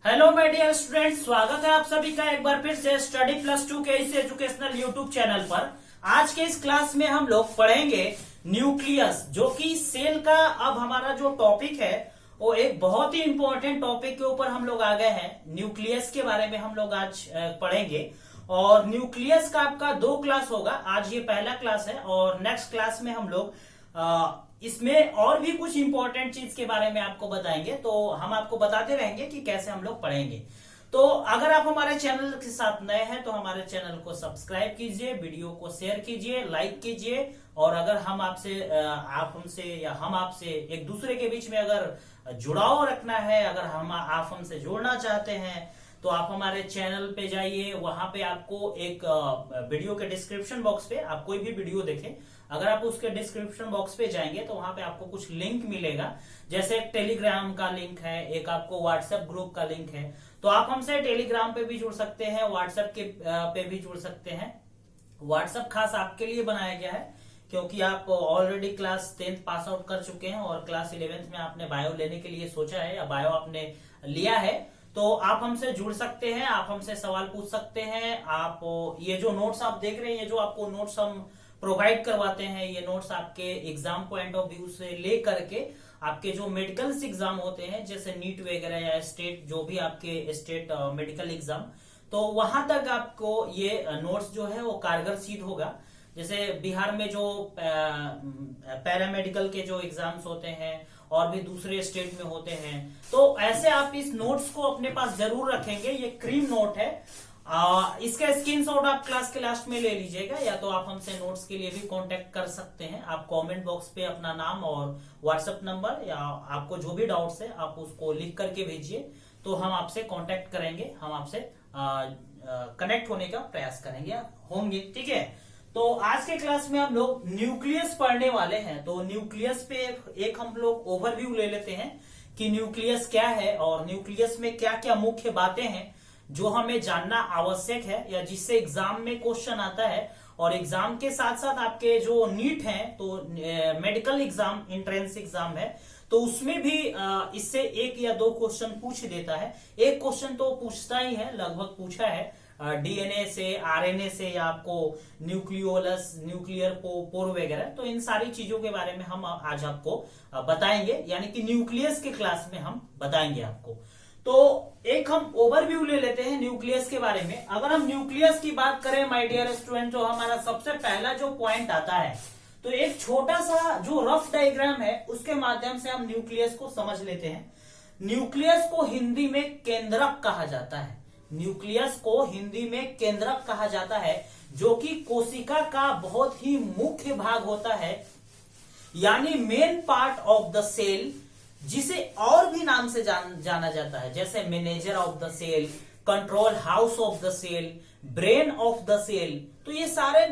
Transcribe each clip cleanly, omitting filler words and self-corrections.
Hello my dear student, स्वागत है आप सभी का एक बार फिर से स्टडी प्लस 2 के इस एजुकेशनल यूट्यूब चैनल पर। आज के इस क्लास में हम लोग पढ़ेंगे न्यूक्लियस, जो कि सेल का अब हमारा जो टॉपिक है वो एक बहुत ही इंपॉर्टेंट टॉपिक के ऊपर हम लोग आ गए हैं। न्यूक्लियस के बारे में हम लोग आज पढ़ेंगे और न्यूक्लियस का आपका 2 क्लास होगा। आज ये पहला क्लास है और नेक्स्ट क्लास में हम लोग इसमें और भी कुछ इंपॉर्टेंट चीज के बारे में आपको बताएंगे, तो हम आपको बताते रहेंगे कि कैसे हम लोग पढ़ेंगे। तो अगर आप हमारे चैनल के साथ नए हैं तो हमारे चैनल को सब्सक्राइब कीजिए, वीडियो को शेयर कीजिए, लाइक कीजिए। और अगर हम आपसे आप हमसे या हम आपसे एक दूसरे के बीच में अगर जुड़ाव रखना है, अगर आप हमसे जुड़ना चाहते हैं तो आप हमारे चैनल पे जाइए। वहां पे आपको एक वीडियो के डिस्क्रिप्शन बॉक्स पे आप कोई भी वीडियो देखें, अगर आप उसके डिस्क्रिप्शन बॉक्स पे जाएंगे तो वहां पे आपको कुछ लिंक मिलेगा। जैसे एक टेलीग्राम का लिंक है, एक आपको व्हाट्सएप ग्रुप का लिंक है। तो आप हमसे टेलीग्राम पे भी जुड़ सकते हैं, व्हाट्सएप के पे भी जुड़ सकते हैं। व्हाट्सएप खास आपके लिए बनाया गया है क्योंकि आप already class 10th pass out कर चुके हैं और क्लास 11th में आपने बायो लेने के लिए सोचा है या बायो आपने लिया है, तो आप हमसे जुड़ सकते हैं, आप हमसे सवाल पूछ सकते हैं। आप ये जो नोट्स आप देख रहे हैं, ये जो आपको नोट्स हम प्रोवाइड करवाते हैं, ये नोट्स आपके एग्जाम पॉइंट ऑफ व्यू से ले करके आपके जो मेडिकल एग्जाम होते हैं, जैसे नीट वगैरह या स्टेट, जो भी आपके स्टेट मेडिकल एग्जाम, तो वहां तक आपको ये नोट्स जो है वो कारगर सिद्ध होगा। जैसे बिहार में जो पैरामेडिकल के जो एग्जाम्स होते हैं और भी दूसरे स्टेट में होते हैं, तो ऐसे आप इस नोट्स को अपने पास जरूर रखेंगे। ये क्रीम नोट है, इसका स्क्रीनशॉट आप क्लास के लास्ट में ले लीजिएगा, या तो आप हमसे नोट्स के लिए भी कांटेक्ट कर सकते हैं। आप कमेंट बॉक्स पे अपना नाम और व्हाट्सएप नंबर या आपको जो भी डाउट्स है आप उसको लिख करके भेजिए, तो हम आपसे कांटेक्ट करेंगे, हम आपसे कनेक्ट होने का प्रयास करेंगे होंगे, ठीक है। तो आज के क्लास में हम लोग न्यूक्लियस पढ़ने वाले हैं। तो न्यूक्लियस पे एक हम लोग ओवरव्यू ले लेते हैं कि न्यूक्लियस क्या है और न्यूक्लियस में क्या क्या मुख्य बातें हैं जो हमें जानना आवश्यक है, या जिससे एग्जाम में क्वेश्चन आता है। और एग्जाम के साथ साथ आपके जो नीट है, तो मेडिकल एग्जाम, एंट्रेंस एग्जाम है, तो उसमें भी इससे 1 या 2 क्वेश्चन पूछ देता है। एक क्वेश्चन तो पूछता ही है, लगभग पूछा है डीएनए से, आरएनए से, या आपको न्यूक्लियोलस, न्यूक्लियर पोर वगैरह। तो इन सारी चीजों के बारे में हम आज आपको बताएंगे, यानी कि न्यूक्लियस के क्लास में हम बताएंगे आपको। तो एक हम ओवरव्यू ले लेते हैं न्यूक्लियस के बारे में। अगर हम न्यूक्लियस की बात करें माय डियर स्टूडेंट, तो हमारा सबसे पहला जो पॉइंट आता है, तो एक छोटा सा जो रफ डायग्राम है उसके माध्यम से हम न्यूक्लियस को समझ लेते हैं। न्यूक्लियस को हिंदी में केंद्रक कहा जाता है। न्यूक्लियस को हिंदी में केंद्रक कहा जाता है, जो कि कोशिका का बहुत ही मुख्य भाग होता है, यानी main part of the cell, जिसे और भी नाम से जाना जाता है, जैसे manager of the cell, control house of the cell, brain of the cell. तो ये सारे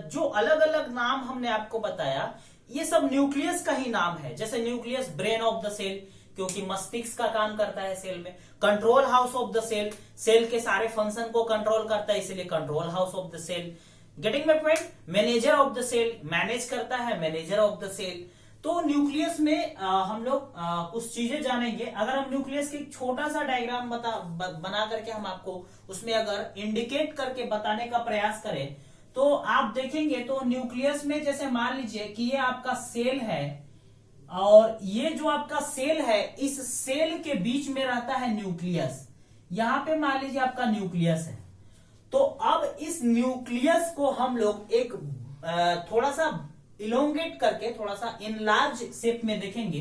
जो अलग अलग नाम हमने आपको बताया, ये सब न्यूक्लियस का ही नाम है। जैसे nucleus brain of the cell, क्योंकि मस्तिष्क का काम करता है सेल में। Control house of the cell, cell के सारे फंक्शन को कंट्रोल करता है, इसलिए control house of the cell. Getting my point? Manager of the cell, manage करता है, मैनेजर ऑफ द सेल। तो न्यूक्लियस में हम लोग कुछ चीजें जानेंगे। अगर हम न्यूक्लियस की छोटा सा डायग्राम बना करके हम आपको उसमें अगर इंडिकेट करके बताने का प्रयास करें, तो आप देखेंगे तो न्यूक्लियस में जैसे मान लीजिए कि ये आपका सेल है और ये जो आपका सेल है, इस सेल के बीच में रहता है न्यूक्लियस। यहां पे मान लीजिए आपका न्यूक्लियस है। तो अब इस न्यूक्लियस को हम लोग एक थोड़ा सा इलोंगेट करके, थोड़ा सा इनलार्ज शेप में देखेंगे।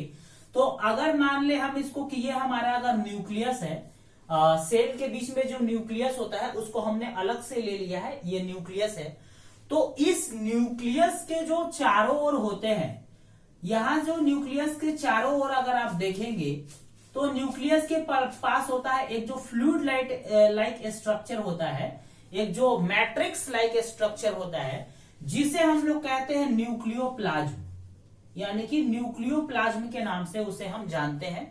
तो अगर मान ले हम इसको कि ये हमारा अगर न्यूक्लियस है, सेल के बीच में जो न्यूक्लियस होता है उसको हमने अलग से ले लिया है, ये न्यूक्लियस है। तो इस न्यूक्लियस के जो चारों ओर होते हैं, यहां जो न्यूक्लियस के चारों ओर अगर आप देखेंगे तो न्यूक्लियस के पास होता है एक जो फ्लूइड लाइक स्ट्रक्चर होता है, एक जो मैट्रिक्स लाइक स्ट्रक्चर होता है, जिसे हम लोग कहते हैं न्यूक्लियोप्लाज्म, यानी कि न्यूक्लियोप्लाज्म के नाम से उसे हम जानते हैं।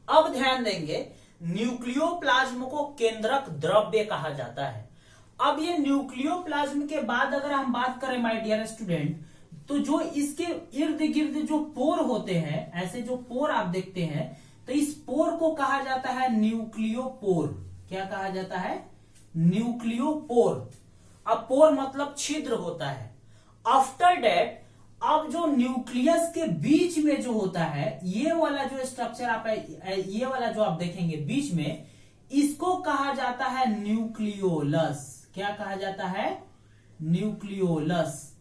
अब ध्यान देंगे, न्यूक्लियोप्लाज्म को केंद्रक द्रव्य कहा जाता है। अब ये न्यूक्लियोप्लाज्म के बाद अगर हम बात करें माय डियर स्टूडेंट, तो जो इसके इर्द गिर्द जो पोर होते हैं, ऐसे जो पोर आप देखते हैं, तो इस पोर को कहा जाता है न्यूक्लियोपोर। क्या कहा जाता है? न्यूक्लियोपोर। अब पोर मतलब छिद्र होता है। आफ्टर डेट अब जो न्यूक्लियस के बीच में जो होता है, ये वाला जो स्ट्रक्चर आप, ये वाला जो आप देखेंगे बीच में, इसको कहा जाता है न्यूक्लियोलस। क्या कहा जाता है? न्यूक्लियोलस,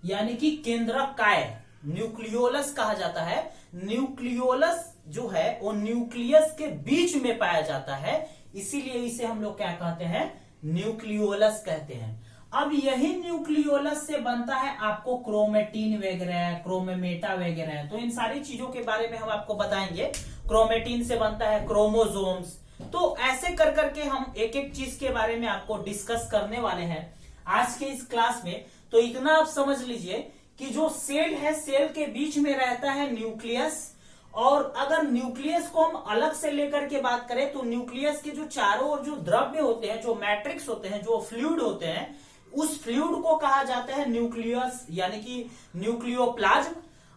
यानी कि केंद्रक काय। न्यूक्लियोलस कहा जाता है। न्यूक्लियोलस जो है वो न्यूक्लियस के बीच में पाया जाता है, इसीलिए इसे हम लोग क्या कहते हैं? न्यूक्लियोलस कहते हैं। अब यही न्यूक्लियोलस से बनता है आपको क्रोमेटिन वगैरह, क्रोमेमेटा वगैरह। तो इन सारी चीजों के बारे में हम आपको बताएंगे। क्रोमेटिन से बनता है क्रोमोसोम्स। तो ऐसे कर करके हम एक एक चीज के बारे में आपको डिस्कस करने वाले हैं आज के इस क्लास में। तो इतना आप समझ लीजिए कि जो सेल है, सेल के बीच में रहता है न्यूक्लियस। और अगर न्यूक्लियस को हम अलग से लेकर के बात करें तो न्यूक्लियस के जो चारों ओर जो द्रव्य होते हैं, जो मैट्रिक्स होते हैं, जो फ्लूइड होते हैं, उस फ्लूइड को कहा जाता है न्यूक्लियस, यानी कि न्यूक्लियोप्लाज्म।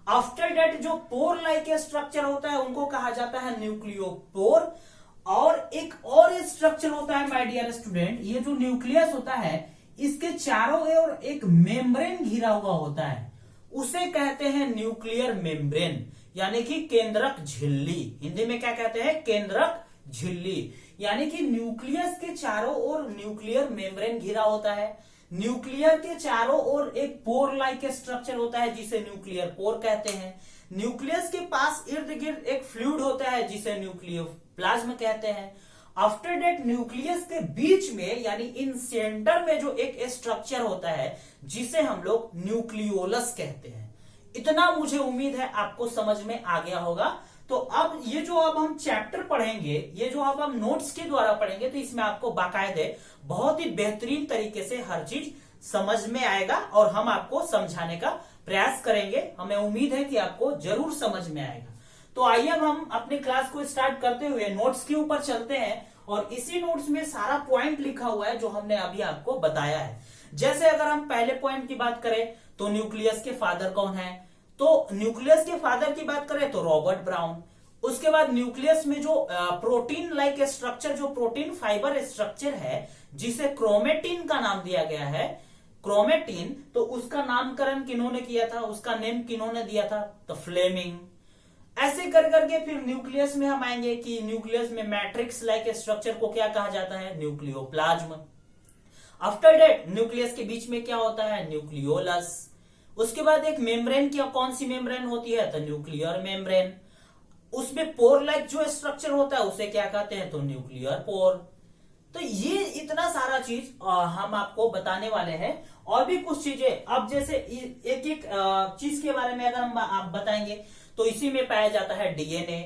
आफ्टर डेट जो पोर लाइक स्ट्रक्चर होता है उनको कहा जाता है न्यूक्लियोपोर। और एक और स्ट्रक्चर होता है माय डियर स्टूडेंट, ये जो न्यूक्लियस होता है इसके चारों ओर एक मेम्ब्रेन घिरा हुआ होता है, उसे कहते हैं न्यूक्लियर मेम्ब्रेन, यानी कि केंद्रक झिल्ली। हिंदी में क्या कहते हैं? केंद्रक झिल्ली। यानी कि न्यूक्लियस के चारों ओर न्यूक्लियर मेम्ब्रेन घिरा होता है। न्यूक्लियर के चारों ओर एक पोर लाइक स्ट्रक्चर होता है जिसे न्यूक्लियर पोर कहते हैं। न्यूक्लियस के पास इर्द गिर्द एक फ्लूइड होता है जिसे न्यूक्लियोप्लाज्म कहते हैं। आफ्टर डेट न्यूक्लियस के बीच में, यानी इन सेंटर में जो एक स्ट्रक्चर होता है जिसे हम लोग न्यूक्लियोलस कहते हैं। इतना मुझे उम्मीद है आपको समझ में आ गया होगा। तो अब ये जो अब हम चैप्टर पढ़ेंगे, ये जो अब हम नोट्स के द्वारा पढ़ेंगे, तो इसमें आपको बाकायदे बहुत ही बेहतरीन तरीके से हर चीज समझ में आएगा और हम आपको समझाने का प्रयास करेंगे। हमें उम्मीद है कि आपको जरूर समझ में आएगा। तो आइए अब हम अपनी क्लास को स्टार्ट करते हुए नोट्स के ऊपर चलते हैं। और इसी नोट्स में सारा पॉइंट लिखा हुआ है जो हमने अभी आपको बताया है। जैसे अगर हम पहले पॉइंट की बात करें तो न्यूक्लियस के फादर कौन है? तो न्यूक्लियस के फादर की बात करें तो रॉबर्ट ब्राउन। उसके बाद न्यूक्लियस में जो प्रोटीन लाइक स्ट्रक्चर, जो प्रोटीन फाइबर स्ट्रक्चर है जिसे क्रोमेटिन का नाम दिया गया है, क्रोमेटिन, तो उसका नामकरण किन्होंने किया था? उसका नेम किन्होंने दिया था? तो फ्लेमिंग। ऐसे कर करके फिर न्यूक्लियस में हम आएंगे कि न्यूक्लियस में मैट्रिक्स लाइक स्ट्रक्चर को क्या कहा जाता है? न्यूक्लियोप्लाज्म। आफ्टर डेट न्यूक्लियस के बीच में क्या होता है? न्यूक्लियोलस। उसके बाद एक मेम्ब्रेन, की कौन सी मेम्ब्रेन होती है? तो न्यूक्लियर मेम्ब्रेन। उसमें पोर लाइक जो स्ट्रक्चर होता है उसे क्या कहते हैं? तो न्यूक्लियर पोर। तो ये इतना सारा चीज हम आपको बताने वाले हैं। और भी कुछ चीजें, अब जैसे एक एक चीज के बारे में अगर हम आप बताएंगे तो इसी में पाया जाता है डीएनए।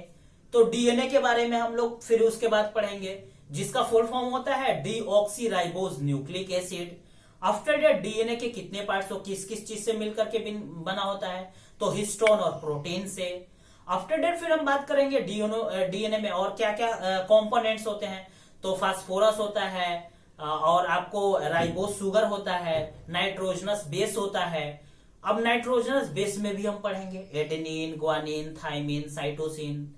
तो डीएनए के बारे में हम लोग फिर उसके बाद पढ़ेंगे, जिसका फुल फॉर्म होता है deoxyribose nucleic acid. After that DNA के कितने पार्ट्स, किस किस चीज से मिलकर के बना होता है? तो हिस्टोन और प्रोटीन से। आफ्टर डेट फिर हम बात करेंगे डीएनए में और क्या क्या कंपोनेंट्स होते हैं। तो फास्फोरस होता है, और आपको राइबोज शुगर होता है, नाइट्रोजनस बेस होता है। अब नाइट्रोजनस बेस में भी हम पढ़ेंगे एडेनिन, ग्वानिन, थाइमिन, साइटोसिन।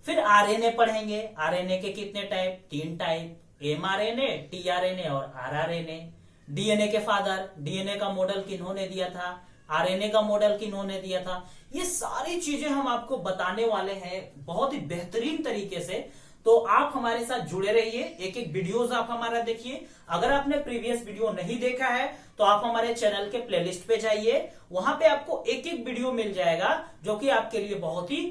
फिर आरएनए पढ़ेंगे। आरएनए के कितने टाइप? 3 टाइप, एमआरएनए, टीआरएनए और आरआरएनए। डीएनए के फादर, डीएनए का मॉडल किन्होंने दिया था? आरएनए का मॉडल किन्होंने दिया था? ये सारी चीजें हम आपको बताने वाले हैं बहुत ही बेहतरीन तरीके से। तो आप हमारे साथ जुड़े रहिए, एक एक वीडियोस आप हमारा देखिए। अगर आपने प्रीवियस वीडियो नहीं देखा है तो आप हमारे चैनल के प्लेलिस्ट पे जाइए, वहां पे आपको एक एक वीडियो मिल जाएगा जो कि आपके लिए बहुत ही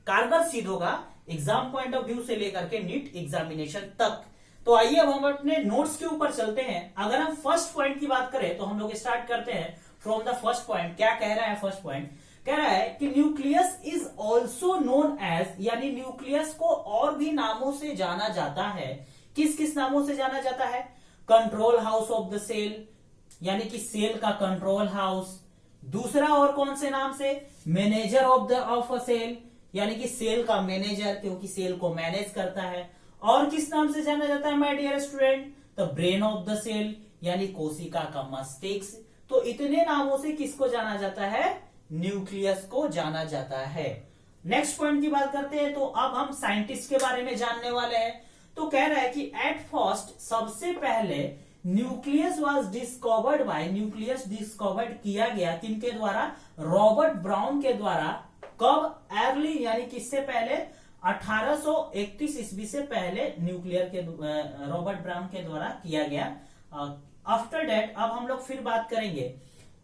कारगर सिद्ध होगा, एग्जाम पॉइंट ऑफ व्यू से लेकर के नीट एग्जामिनेशन तक। तो आइए अब हम अपने नोट्स के ऊपर चलते हैं। अगर हम फर्स्ट पॉइंट की बात करें तो हम लोग स्टार्ट करते हैं फ्रॉम द फर्स्ट पॉइंट। क्या कह रहा है फर्स्ट पॉइंट? कह रहा है कि nucleus is also known as, यानी न्यूक्लियस को और भी नामों से जाना जाता है। किस किस नामों से जाना जाता है? Control house of the cell, यानी कि सेल का कंट्रोल हाउस। दूसरा और कौन से नाम से? मैनेजर ऑफ अ सेल, यानी कि सेल का मैनेजर, क्योंकि सेल को मैनेज करता है। और किस नाम से जाना जाता है my dear student? The brain of the cell, यानी कोशिका का मस्तिष्क। तो इतने नामों से किसको जाना जाता है? न्यूक्लियस को जाना जाता है। नेक्स्ट पॉइंट की बात करते हैं, तो अब हम साइंटिस्ट के बारे में जानने वाले हैं। तो कह रहा है कि एट फर्स्ट सबसे पहले nucleus was discovered by, nucleus discovered किया गया किनके द्वारा, रॉबर्ट ब्राउन के द्वारा। कब, अर्ली यानी किससे पहले, 1831 ईस्वी से पहले न्यूक्लियर के रॉबर्ट ब्राउन के द्वारा किया गया। आफ्टर दैट अब हम लोग फिर बात करेंगे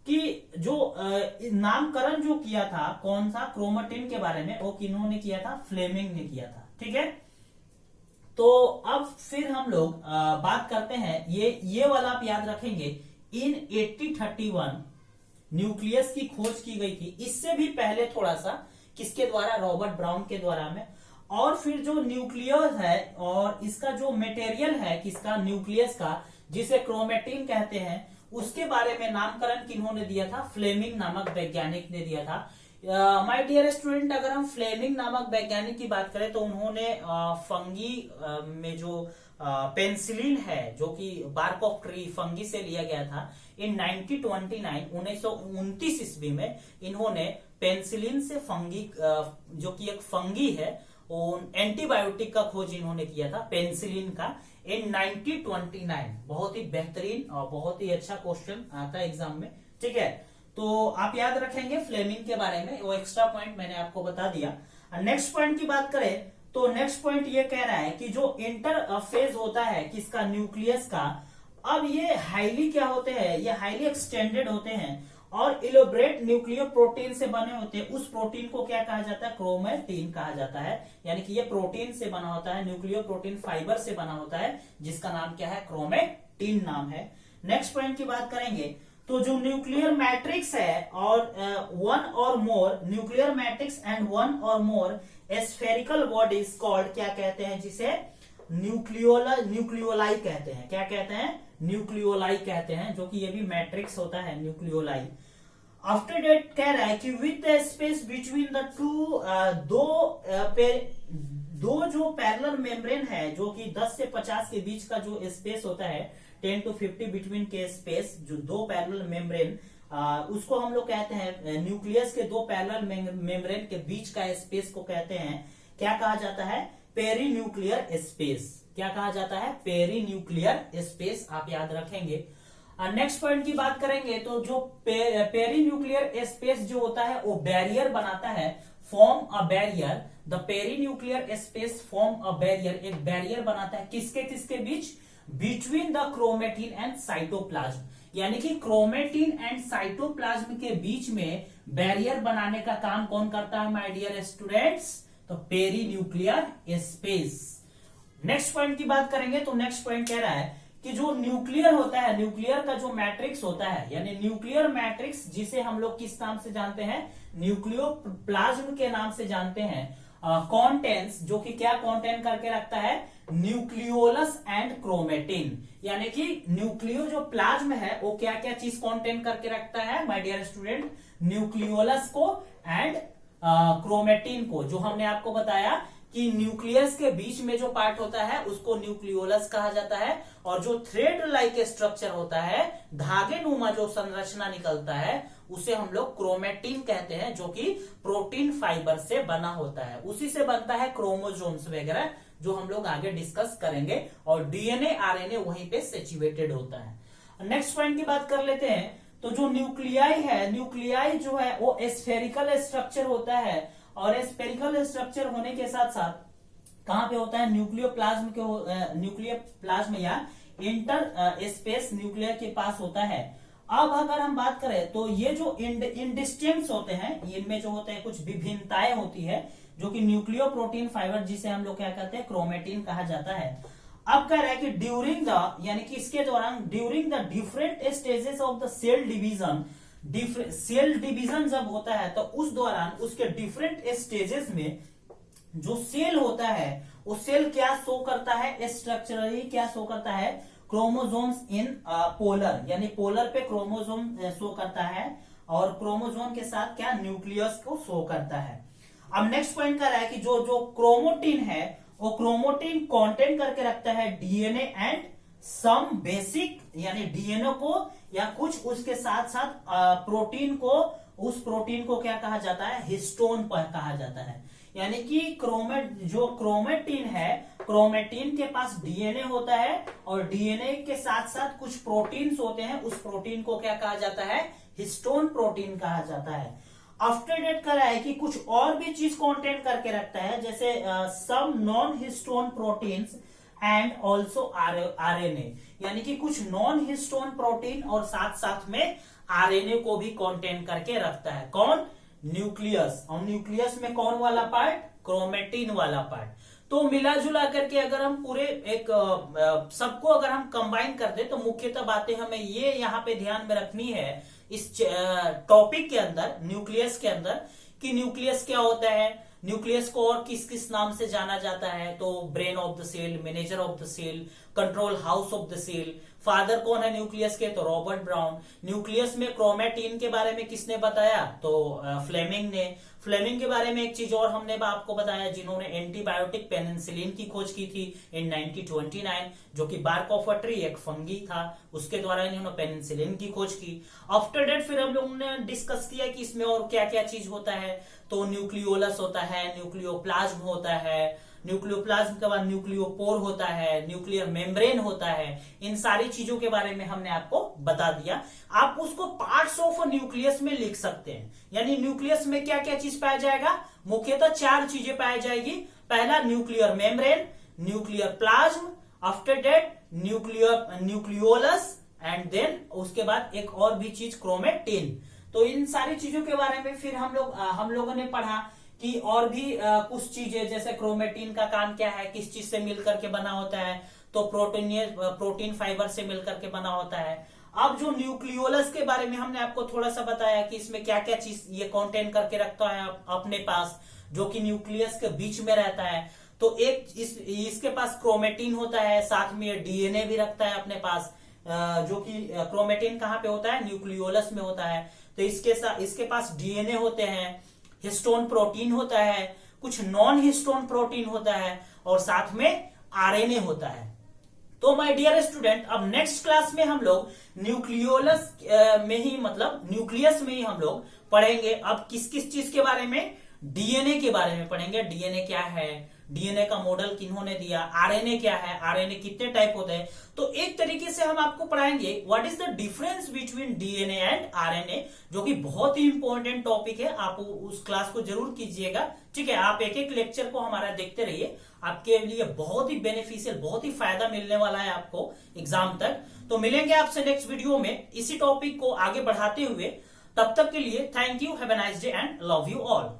कि जो नामकरण जो किया था कौन सा, क्रोमेटिन के बारे में, वो किन्होंने किया था, फ्लेमिंग ने किया था। ठीक है, तो अब फिर हम लोग बात करते हैं, ये वाला आप याद रखेंगे, इन 1831 न्यूक्लियस की खोज की गई थी। इससे भी पहले थोड़ा सा किसके द्वारा, रॉबर्ट ब्राउन के द्वारा में। और फिर जो न्यूक्लियस है और इसका जो मटेरियल है किसका, न्यूक्लियस का, जिसे क्रोमेटिन कहते हैं, उसके बारे में नामकरण किन्होंने दिया था, फ्लेमिंग नामक वैज्ञानिक ने दिया था। माय डियर स्टूडेंट, अगर हम फ्लेमिंग नामक वैज्ञानिक की बात करें तो उन्होंने फंगी में जो पेंसिलिन है, जो कि बार्क ऑफ ट्री फंगी से लिया गया था, इन 1929 ईस्वी में इन्होंने पेंसिलिन से फंगी, जो कि एक फंगी है, एंटीबायोटिक का खोज इन्होंने किया था, पेंसिलिन का, इन 1929। बहुत ही बेहतरीन और बहुत ही अच्छा क्वेश्चन आता है एग्जाम में। ठीक है, तो आप याद रखेंगे फ्लेमिंग के बारे में, वो एक्स्ट्रा पॉइंट मैंने आपको बता दिया। नेक्स्ट पॉइंट की बात करें तो नेक्स्ट पॉइंट ये कह रहा है कि जो इंटरफेज होता है किसका, न्यूक्लियस का, अब ये हाईली क्या होते हैं, ये हाईली एक्सटेंडेड होते हैं और इलोबरेट न्यूक्लियो प्रोटीन से बने होते हैं। उस प्रोटीन को क्या कहा जाता है, क्रोमेटिन कहा जाता है। यानी कि ये प्रोटीन से बना होता है, न्यूक्लियो प्रोटीन फाइबर से बना होता है, जिसका नाम क्या है, क्रोमेटिन नाम है। नेक्स्ट पॉइंट की बात करेंगे तो जो न्यूक्लियर मैट्रिक्स है और वन और मोर न्यूक्लियर मैट्रिक्स एंड वन और मोर स्फेरिकल बॉडीज कॉल्ड, क्या कहते हैं, जिसे न्यूक्लियोलाई कहते हैं। क्या कहते हैं, न्यूक्लियोलाई कहते हैं, जो कि ये भी मैट्रिक्स होता है, न्यूक्लियोलाई। आफ्टर डेट कह रहा है कि with the space between the two, दो जो पैरेलल मेम्ब्रेन है, जो कि 10 से 50 के बीच का जो स्पेस होता है, 10 to 50 बिटवीन के स्पेस, जो दो पैरेलल मेम्ब्रेन, उसको हम लोग कहते हैं, न्यूक्लियस के दो पैरेलल मेम्ब्रेन के बीच का स्पेस को कहते हैं, क्या कहा जाता है, पेरी न्यूक्लियर स्पेस। क्या कहा जाता है, पेरी न्यूक्लियर स्पेस, आप याद रखेंगे। नेक्स्ट पॉइंट की बात करेंगे तो जो पेरी न्यूक्लियर स्पेस जो होता है वो बैरियर बनाता है, form a barrier, the peri nuclear space form a barrier, एक बैरियर बनाता है किसके किसके बीच, between the chromatin and cytoplasm. यानी कि क्रोमेटिन एंड साइटोप्लाज्म के बीच में बैरियर बनाने का काम कौन करता है माय डियर स्टूडेंट्स, तो peri nuclear space. Next point की बात करेंगे तो नेक्स्ट पॉइंट कह रहा है कि जो न्यूक्लियर होता है, न्यूक्लियर का जो मैट्रिक्स होता है, यानी न्यूक्लियर मैट्रिक्स, जिसे हम लोग किस नाम से जानते हैं, न्यूक्लियोप्लाज्म के नाम से जानते हैं, कॉन्टेंट्स, जो कि क्या कॉन्टेंट करके रखता है, न्यूक्लियोलस एंड क्रोमेटिन। यानी कि न्यूक्लियो जो प्लाज्म है वो क्या क्या चीज कॉन्टेंट करके रखता है माय डियर स्टूडेंट, न्यूक्लियोलस को एंड क्रोमेटिन को। जो हमने आपको बताया कि न्यूक्लियस के बीच में जो पार्ट होता है उसको न्यूक्लियोलस कहा जाता है, और जो थ्रेड लाइक स्ट्रक्चर होता है, धागे नुमा जो संरचना निकलता है, उसे हम लोग क्रोमेटिन कहते हैं, जो कि प्रोटीन फाइबर से बना होता है। उसी से बनता है क्रोमोसोम्स वगैरह, जो हम लोग आगे डिस्कस करेंगे, और डीएनए आरएनए वहीं पे सिचुएटेड होता है। नेक्स्ट पॉइंट की बात कर लेते हैं तो जो न्यूक्लियाई है, न्यूक्लियाई जो है वो स्फेरिकल स्ट्रक्चर होता है, और स्फेरिकल स्ट्रक्चर होने के साथ साथ कहां पे होता है, न्यूक्लियोप्लाज्म के, न्यूक्लियोप्लाज्म या इंटर स्पेस न्यूक्लियर के पास होता है। अब अगर हम बात करें तो ये जो इंडिस्टिंक्ट्स होते हैं, इनमें जो होते हैं कुछ विभिन्नताएं होती है, जो कि न्यूक्लियो प्रोटीन फाइबर, जिसे हम लोग क्या कहते हैं, क्रोमेटिन कहा जाता है। अब कह रहा है कि ड्यूरिंग द, यानी कि इसके दौरान, during the different stages of the cell division, cell division जब होता है तो उस दौरान उसके डिफरेंट स्टेजेस में जो सेल होता है, वो सेल क्या शो करता है, स्ट्रक्चरली क्या शो करता है, क्रोमोसोम्स इन पोलर, यानी पोलर पे क्रोमोसोम शो करता है, और क्रोमोसोम के साथ क्या, न्यूक्लियस को शो करता है। अब नेक्स्ट पॉइंट कर रहा है कि जो जो क्रोमोटिन है वो क्रोमोटिन कंटेंट करके रखता है डीएनए एंड सम बेसिक, यानी डीएनए को या कुछ उसके साथ साथ प्रोटीन को उस प्रोटीन को क्या कहा जाता है, हिस्टोन कहा जाता है। यानी कि जो क्रोमेटिन है, क्रोमेटिन के पास डीएनए होता है और डीएनए के साथ साथ कुछ प्रोटीन्स होते हैं, उस प्रोटीन को क्या कहा जाता है, हिस्टोन प्रोटीन कहा जाता है। आफ्टर डेट करा है कि कुछ और भी चीज कंटेन करके रखता है, जैसे some non histone proteins and also RNA, यानी कि कुछ नॉन हिस्टोन प्रोटीन और साथ साथ में आरएनए को भी कंटेन करके रखता है। कौन, न्यूक्लियस। और न्यूक्लियस में कौन वाला पार्ट, क्रोमेटिन वाला पार्ट। तो मिला जुला करके अगर हम पूरे एक सबको अगर हम कंबाइन कर दे तो मुख्यतः बातें हमें ये यहाँ पे ध्यान में रखनी है इस टॉपिक के अंदर, न्यूक्लियस के अंदर, कि न्यूक्लियस क्या होता है, न्यूक्लियस को और किस किस नाम से जाना जाता है। तो brain of the cell, manager of the cell, control house of the cell. Father कौन है न्यूक्लियस के, तो रॉबर्ट ब्राउन। न्यूक्लियस में क्रोमेटिन के बारे में किसने बताया, तो फ्लेमिंग ने। फ्लेमिंग के बारे में एक चीज और हमने आपको बताया, जिन्होंने एंटीबायोटिक पेनिसिलिन की खोज की थी इन 1929, जो कि बार्क ऑफ अ ट्री एक फंगी था, उसके द्वारा इन्होंने पेनिसिलिन की खोज की। आफ्टर डेट फिर हम लोगों ने डिस्कस किया कि इसमें और क्या क्या चीज होता है। तो न्यूक्लियोलस होता है, न्यूक्लियोप्लाज्म होता है, न्यूक्लियोप्लाज्म के बाद न्यूक्लियोपोर होता है, न्यूक्लियर मेम्ब्रेन होता है। इन सारी चीजों के बारे में हमने आपको बता दिया। आप उसको पार्ट्स ऑफ न्यूक्लियस में लिख सकते हैं, यानी न्यूक्लियस में क्या क्या चीज पाया जाएगा, मुख्यतः 4 चीजें पाई जाएगी। पहला nuclear membrane, nuclear plasm, after that nucleolus, and then उसके बाद एक और भी चीज क्रोमेटिन। तो इन सारी चीजों के बारे में फिर हम लोगों ने पढ़ा कि और भी कुछ चीजें, जैसे क्रोमेटिन का काम क्या है, किस चीज से मिलकर के बना होता है, तो प्रोटीन फाइबर से मिलकर के बना होता है। अब जो न्यूक्लियोलस के बारे में हमने आपको थोड़ा सा बताया कि इसमें क्या क्या चीज ये कंटेन करके रखता है अपने पास, जो कि न्यूक्लियस के बीच में रहता है। तो इसके पास क्रोमेटिन होता है, साथ में डीएनए भी रखता है अपने पास, जो कि क्रोमेटिन कहाँ पे होता है, न्यूक्लियोलस में होता है। तो इसके पास डीएनए होते हैं, हिस्टोन प्रोटीन होता है, कुछ नॉन हिस्टोन प्रोटीन होता है और साथ में आरएनए होता है। तो माय डियर स्टूडेंट, अब नेक्स्ट क्लास में हम लोग न्यूक्लियोलस में ही, मतलब न्यूक्लियस में ही हम लोग पढ़ेंगे। अब किस किस चीज के बारे में, डीएनए के बारे में पढ़ेंगे। डीएनए क्या है, डीएनए का मॉडल किन्होंने दिया, आरएनए क्या है, आरएनए कितने टाइप होते हैं। तो एक तरीके से हम आपको पढ़ाएंगे what is the difference between DNA and RNA, जो कि बहुत ही इंपॉर्टेंट टॉपिक है। आप उस क्लास को जरूर कीजिएगा, ठीक है। आप एक एक लेक्चर को हमारा देखते रहिए, आपके लिए बहुत ही बेनिफिशियल, बहुत ही फायदा मिलने वाला है आपको एग्जाम तक। तो मिलेंगे आपसे नेक्स्ट वीडियो में इसी टॉपिक को आगे बढ़ाते हुए। तब तक के लिए thank you, have a nice day and love you all.